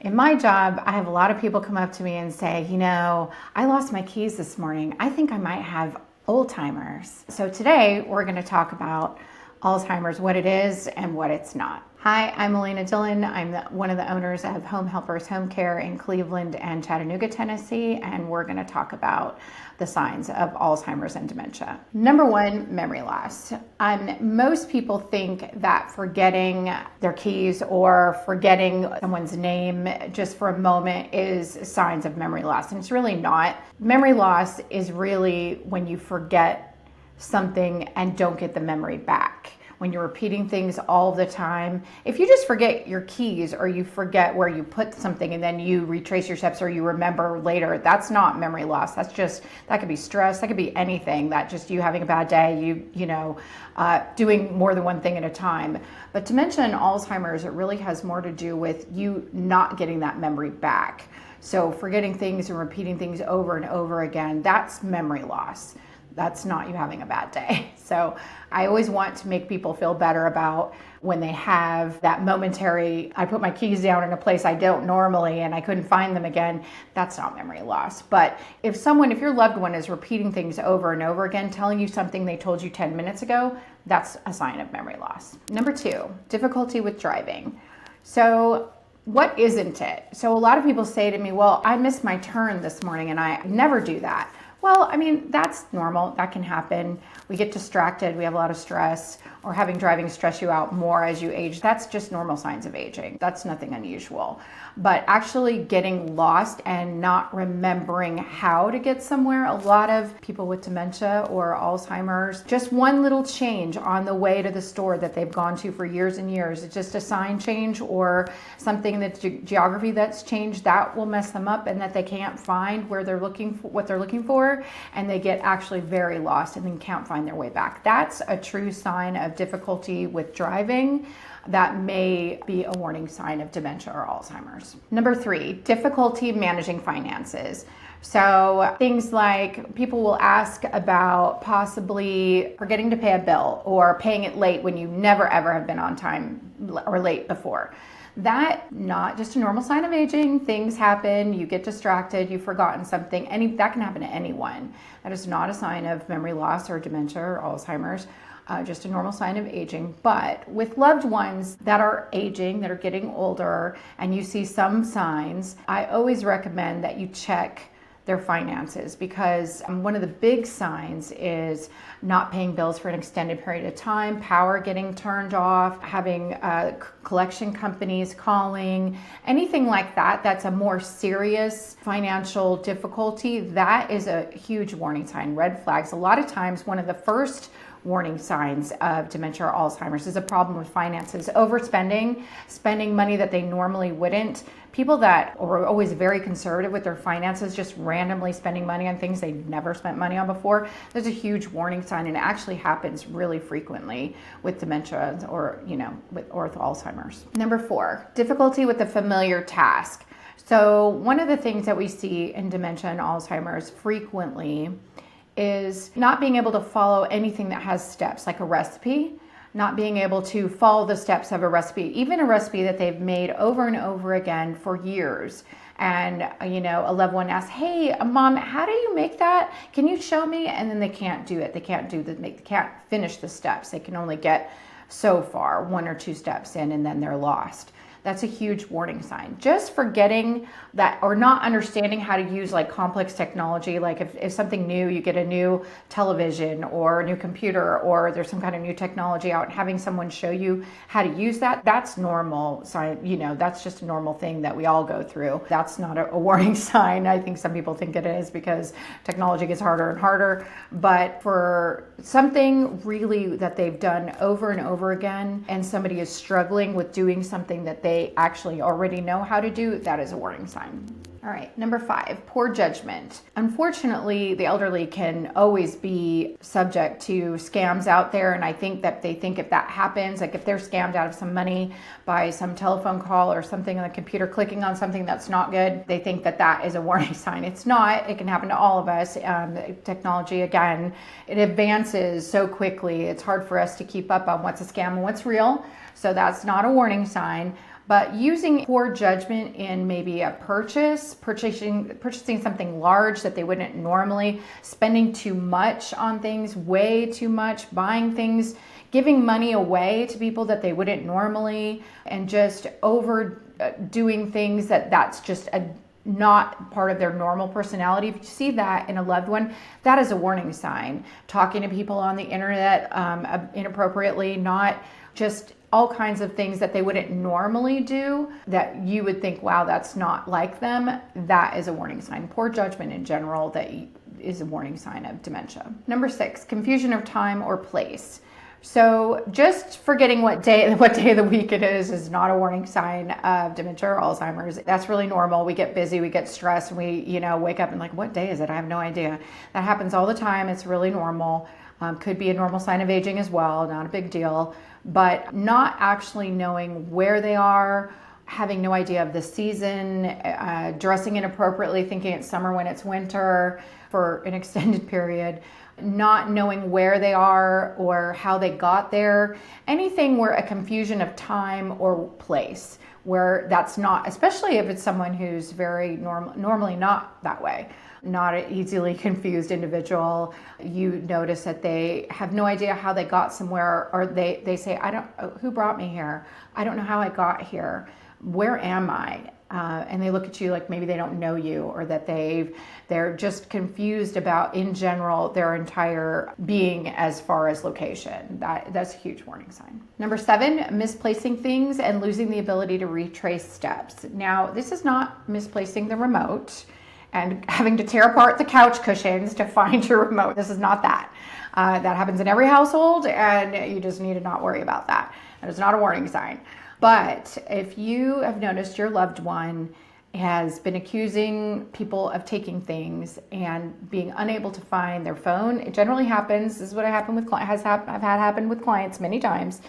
In my job, I have a lot of people come up to me and say, I lost my keys this morning. I think I might have Alzheimer's. So today we're going to talk about Alzheimer's, what it is and what it's not. Hi, I'm Elena Dillon. I'm one of the owners of Home Helpers Home Care in Cleveland and Chattanooga, Tennessee, and we're going to talk about the signs of Alzheimer's and dementia. Number one, memory loss. Most people think that forgetting their keys or forgetting someone's name just for a moment is signs of memory loss, and it's really not. Memory loss is really when you forget something and don't get the memory back. When you're repeating things all the time. If you just forget your keys or you forget where you put something and then you retrace your steps or you remember later, that's not memory loss. That could be stress, that could be anything, that just you having a bad day, doing more than one thing at a time. But dementia and Alzheimer's, it really has more to do with you not getting that memory back. So forgetting things and repeating things over and over again, that's memory loss. That's not you having a bad day. So I always want to make people feel better about when they have that momentary, I put my keys down in a place I don't normally and I couldn't find them again. That's not memory loss. But if your loved one is repeating things over and over again, telling you something they told you 10 minutes ago, that's a sign of memory loss. Number two, difficulty with driving. So what isn't it? So a lot of people say to me, well, I missed my turn this morning and I never do that. Well, that's normal. That can happen. We get distracted. We have a lot of stress, or having driving stress you out more as you age. That's just normal signs of aging. That's nothing unusual. But actually getting lost and not remembering how to get somewhere, a lot of people with dementia or Alzheimer's, just one little change on the way to the store that they've gone to for years and years, it's just a sign change or something that's geography that's changed, that will mess them up and that they can't find where they're looking for, what they're looking for, and they get actually very lost and then can't find their way back. That's a true sign of difficulty with driving. That may be a warning sign of dementia or Alzheimer's. Number three, difficulty managing finances. So things like people will ask about possibly forgetting to pay a bill or paying it late when you never ever have been on time or late before. That not just a normal sign of aging. Things happen, you get distracted, you've forgotten something, that can happen to anyone. That is not a sign of memory loss or dementia or Alzheimer's. Just a normal sign of aging. But with loved ones that are aging, that are getting older, and you see some signs, I always recommend that you check their finances, because one of the big signs is not paying bills for an extended period of time, power getting turned off, having collection companies calling, anything like that. That's a more serious financial difficulty. That is a huge warning sign, red flags. A lot of times one of the first warning signs of dementia or Alzheimer's is a problem with finances, overspending, spending money that they normally wouldn't. People that are always very conservative with their finances, just randomly spending money on things they never spent money on before, there's a huge warning sign, and it actually happens really frequently with dementia or with Alzheimer's. Number four, difficulty with a familiar task. So one of the things that we see in dementia and Alzheimer's frequently is not being able to follow anything that has steps, like a recipe, not being able to follow the steps of a recipe, even a recipe that they've made over and over again for years. And, a loved one asks, hey, Mom, how do you make that? Can you show me? And then they can't do it. They can't finish the steps. They can only get so far, one or two steps in, and then they're lost. That's a huge warning sign. Just forgetting that or not understanding how to use like complex technology, like if something new, you get a new television or a new computer or there's some kind of new technology out, and having someone show you how to use that, that's normal sign. That's just a normal thing that we all go through. That's not a warning sign. I think some people think it is because technology gets harder and harder. But for something really that they've done over and over again, and somebody is struggling with doing something that they actually already know how to do, that is a warning sign. All right, number 5, poor judgment. Unfortunately, the elderly can always be subject to scams out there. And I think that they think if that happens, like if they're scammed out of some money by some telephone call or something on the computer, clicking on something that's not good, they think that that is a warning sign. It's not. It can happen to all of us. Technology, again, it advances so quickly. It's hard for us to keep up on what's a scam and what's real. So that's not a warning sign. But using poor judgment in maybe a purchasing something large that they wouldn't normally, spending too much on things, way too much, buying things, giving money away to people that they wouldn't normally, and just overdoing things that's just not part of their normal personality. If you see that in a loved one, that is a warning sign. Talking to people on the internet inappropriately, not just all kinds of things that they wouldn't normally do that you would think, wow, that's not like them. That is a warning sign. Poor judgment in general, that is a warning sign of dementia. Number 6, confusion of time or place. So just forgetting what day of the week it is not a warning sign of dementia or Alzheimer's. That's really normal. We get busy, we get stressed, and we wake up and like, what day is it? I have no idea. That happens all the time. It's really normal. Could be a normal sign of aging as well, not a big deal. But not actually knowing where they are, having no idea of the season, dressing inappropriately, thinking it's summer when it's winter for an extended period, not knowing where they are or how they got there, anything where a confusion of time or place, where that's not, especially if it's someone who's very normally not that way. Not an easily confused individual. You notice that they have no idea how they got somewhere, or they say, who brought me here? I don't know how I got here. Where am I? And they look at you like maybe they don't know you, or that they're just confused about, in general, their entire being as far as location. That's a huge warning sign. Number 7, misplacing things and losing the ability to retrace steps. Now, this is not misplacing the remote and having to tear apart the couch cushions to find your remote. This is not that. That happens in every household, and you just need to not worry about that. And it's not a warning sign. But if you have noticed your loved one has been accusing people of taking things and being unable to find their phone, it generally happens. This is what I've had happen with clients many times.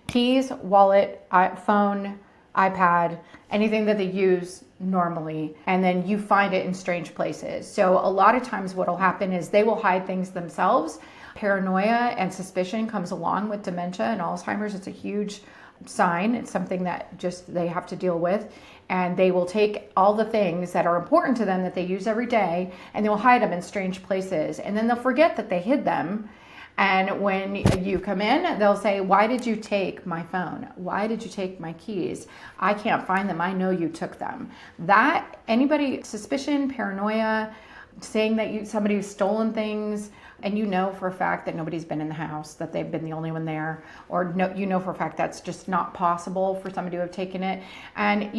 Keys, wallet, phone, iPad, anything that they use normally, and then you find it in strange places. So a lot of times what will happen is they will hide things themselves. Paranoia and suspicion comes along with dementia and Alzheimer's. It's a huge sign. It's something that just they have to deal with. And they will take all the things that are important to them that they use every day, and they'll hide them in strange places. And then they'll forget that they hid them. And when you come in, they'll say, why did you take my phone? Why did you take my keys? I can't find them. I know you took them. That, suspicion, paranoia, saying that somebody's stolen things, and you know for a fact that nobody's been in the house, that they've been the only one there, or you know for a fact that's just not possible for somebody to have taken it. And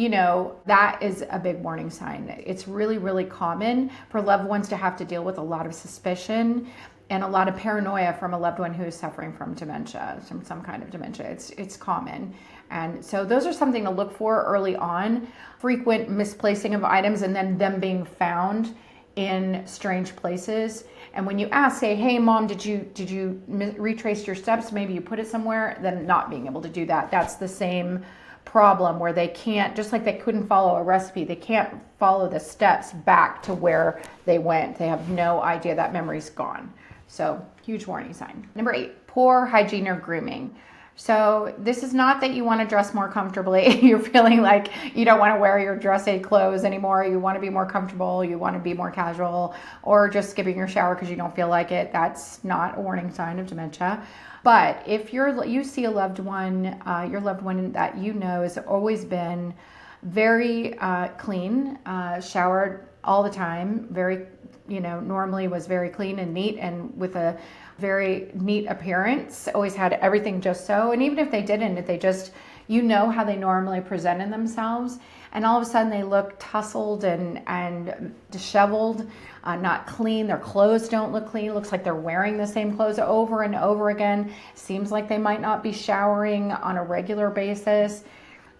that is a big warning sign. It's really, really common for loved ones to have to deal with a lot of suspicion and a lot of paranoia from a loved one who is suffering from dementia, from some kind of dementia. It's common. And so those are something to look for early on. Frequent misplacing of items, and then them being found in strange places. And when you ask, say, hey mom, did you retrace your steps? Maybe you put it somewhere. Then not being able to do that. That's the same problem, where they can't, just like they couldn't follow a recipe, they can't follow the steps back to where they went. They have no idea. That memory's gone. So huge warning sign. Number 8, poor hygiene or grooming. So this is not that you want to dress more comfortably. You're feeling like you don't want to wear your dressy clothes anymore. You want to be more comfortable. You want to be more casual, or just skipping your shower because you don't feel like it. That's not a warning sign of dementia. But if you see a loved one, your loved one that you know has always been very clean, showered all the time, very, normally was very clean and neat and with a very neat appearance, always had everything just so. And even if they didn't, if they just, how they normally presented themselves, and all of a sudden they look tousled and disheveled, not clean. Their clothes don't look clean. It looks like they're wearing the same clothes over and over again. Seems like they might not be showering on a regular basis.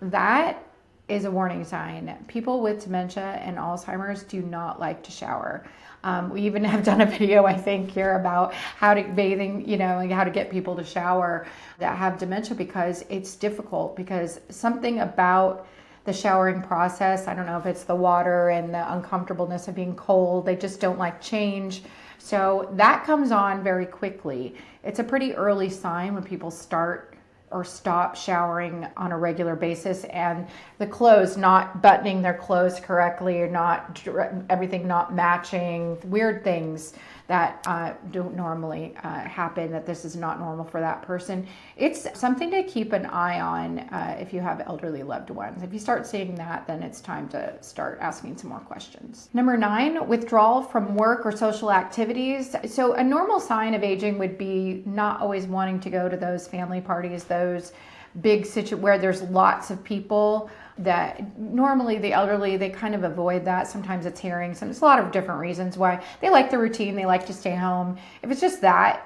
That is a warning sign. People with dementia and Alzheimer's do not like to shower. We even have done a video, I think, here about how to bathing, and how to get people to shower that have dementia, because it's difficult, because something about the showering process, I don't know if it's the water and the uncomfortableness of being cold, they just don't like change. So that comes on very quickly. It's a pretty early sign when people start or stop showering on a regular basis, and the clothes not buttoning their clothes correctly, or not everything not matching, weird things that don't normally happen, that this is not normal for that person. It's something to keep an eye on if you have elderly loved ones. If you start seeing that, then it's time to start asking some more questions. Number 9, withdrawal from work or social activities. So a normal sign of aging would be not always wanting to go to those family parties, those big where there's lots of people. That normally the elderly, they kind of avoid that. Sometimes it's hearing, there's a lot of different reasons why they like the routine, they like to stay home. If it's just that,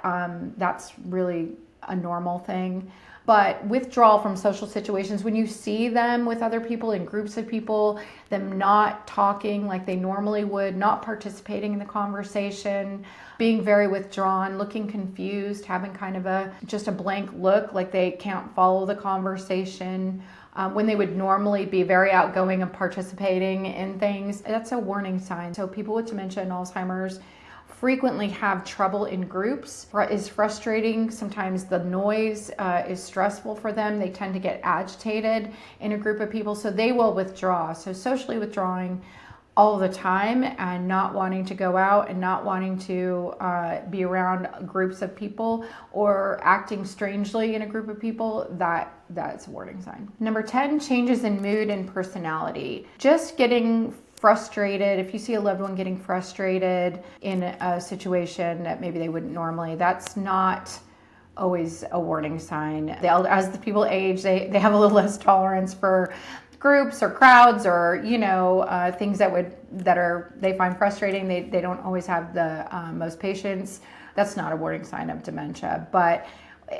that's really a normal thing. But withdrawal from social situations, when you see them with other people, in groups of people, them not talking like they normally would, not participating in the conversation, being very withdrawn, looking confused, having kind of just a blank look, like they can't follow the conversation, when they would normally be very outgoing and participating in things, that's a warning sign. So people with dementia and Alzheimer's frequently have trouble in groups. Is frustrating. Sometimes the noise is stressful for them. They tend to get agitated in a group of people, so they will withdraw. So socially withdrawing all the time, and not wanting to go out, and not wanting to be around groups of people, or acting strangely in a group of people, that's a warning sign. Number 10, changes in mood and personality. Just getting frustrated. If you see a loved one getting frustrated in a situation that maybe they wouldn't normally, that's not always a warning sign. As the people age, they have a little less tolerance for groups or crowds, or things that they find frustrating. They don't always have the most patience. That's not a warning sign of dementia. But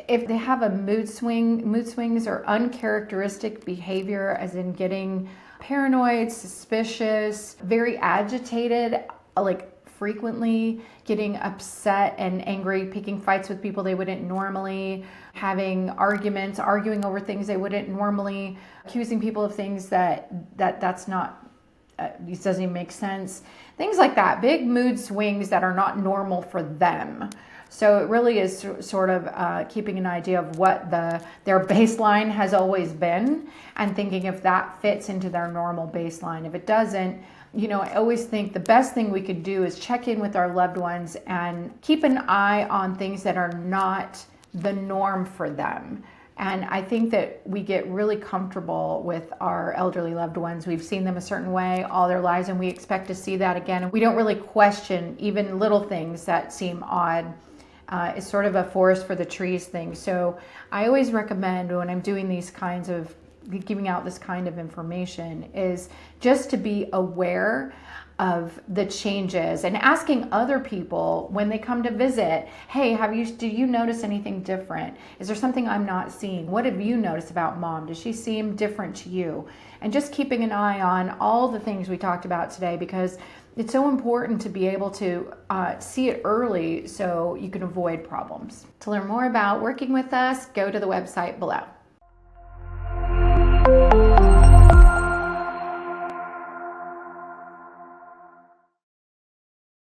if they have a mood swings or uncharacteristic behavior, as in getting paranoid, suspicious, very agitated, like frequently getting upset and angry, picking fights with people they wouldn't normally, having arguments, arguing over things they wouldn't normally, accusing people of things that's not, it doesn't even make sense. Things like that, big mood swings that are not normal for them. So it really is sort of keeping an idea of what their baseline has always been, and thinking if that fits into their normal baseline. If it doesn't, I always think the best thing we could do is check in with our loved ones and keep an eye on things that are not the norm for them. And I think that we get really comfortable with our elderly loved ones. We've seen them a certain way all their lives, and we expect to see that again. And we don't really question even little things that seem odd. It's sort of a forest for the trees thing. So I always recommend, when I'm doing these kinds of, giving out this kind of information, is just to be aware of the changes, and asking other people when they come to visit, hey, do you notice anything different? Is there something I'm not seeing? What have you noticed about mom? Does she seem different to you? And just keeping an eye on all the things we talked about today, because it's so important to be able to see it early so you can avoid problems. To learn more about working with us, go to the website below.